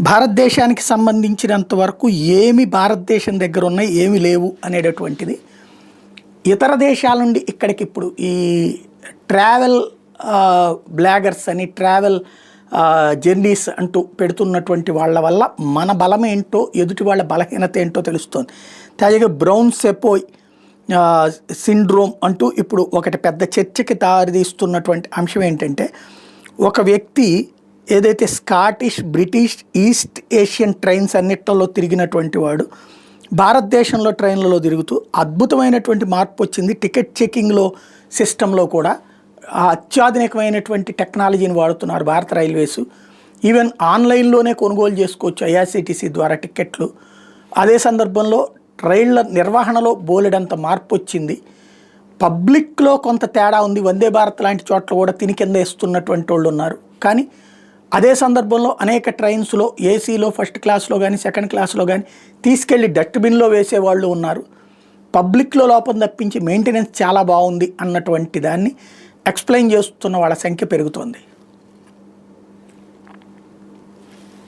భారతదేశానికి సంబంధించినంత వరకు ఏమి భారతదేశం దగ్గర ఉన్నాయి ఏమి లేవు అనేటటువంటిది ఇతర దేశాల నుండి ఇక్కడికి ఇప్పుడు ఈ ట్రావెల్ బ్లాగర్స్ అని ట్రావెల్ జర్నీస్ అంటూ పెడుతున్నటువంటి వాళ్ళ వల్ల మన బలం ఏంటో ఎదుటి వాళ్ళ బలహీనత ఏంటో తెలుస్తుంది. తాజాగా బ్రౌన్ సెపోయ్ సిండ్రోమ్ అంటూ ఇప్పుడు ఒకటి పెద్ద చర్చకి దారితీస్తున్నటువంటి అంశం ఏంటంటే, ఒక వ్యక్తి ఏదైతే Scottish, British, east Asian trains అన్నిటిలో తిరిగినటువంటి వాడు భారతదేశంలో ట్రైన్లలో తిరుగుతూ అద్భుతమైనటువంటి మార్పు వచ్చింది. టికెట్ చెకింగ్లో సిస్టంలో కూడా అత్యాధునికమైనటువంటి టెక్నాలజీని వాడుతున్నారు భారత రైల్వేసు. ఈవెన్ ఆన్లైన్లోనే కొనుగోలు చేసుకోవచ్చు ఐఆర్సిటిసి ద్వారా టికెట్లు. అదే సందర్భంలో రైళ్ల నిర్వహణలో బోలెడంత మార్పు వచ్చింది. పబ్లిక్లో కొంత తేడా ఉంది. వందే భారత్ లాంటి చోట్ల కూడా తిని కింద వేస్తున్నటువంటి వాళ్ళు ఉన్నారు. కానీ అదే సందర్భంలో అనేక ట్రైన్స్లో ఏసీలో ఫస్ట్ క్లాస్లో కానీ సెకండ్ క్లాస్లో కానీ తీసుకెళ్ళి డస్ట్బిన్లో వేసేవాళ్ళు ఉన్నారు. పబ్లిక్లో లోపం తప్పించి మెయింటెనెన్స్ చాలా బాగుంది అన్నటువంటి దాన్ని ఎక్స్ప్లెయిన్ చేస్తున్న వాళ్ళ సంఖ్య పెరుగుతోంది.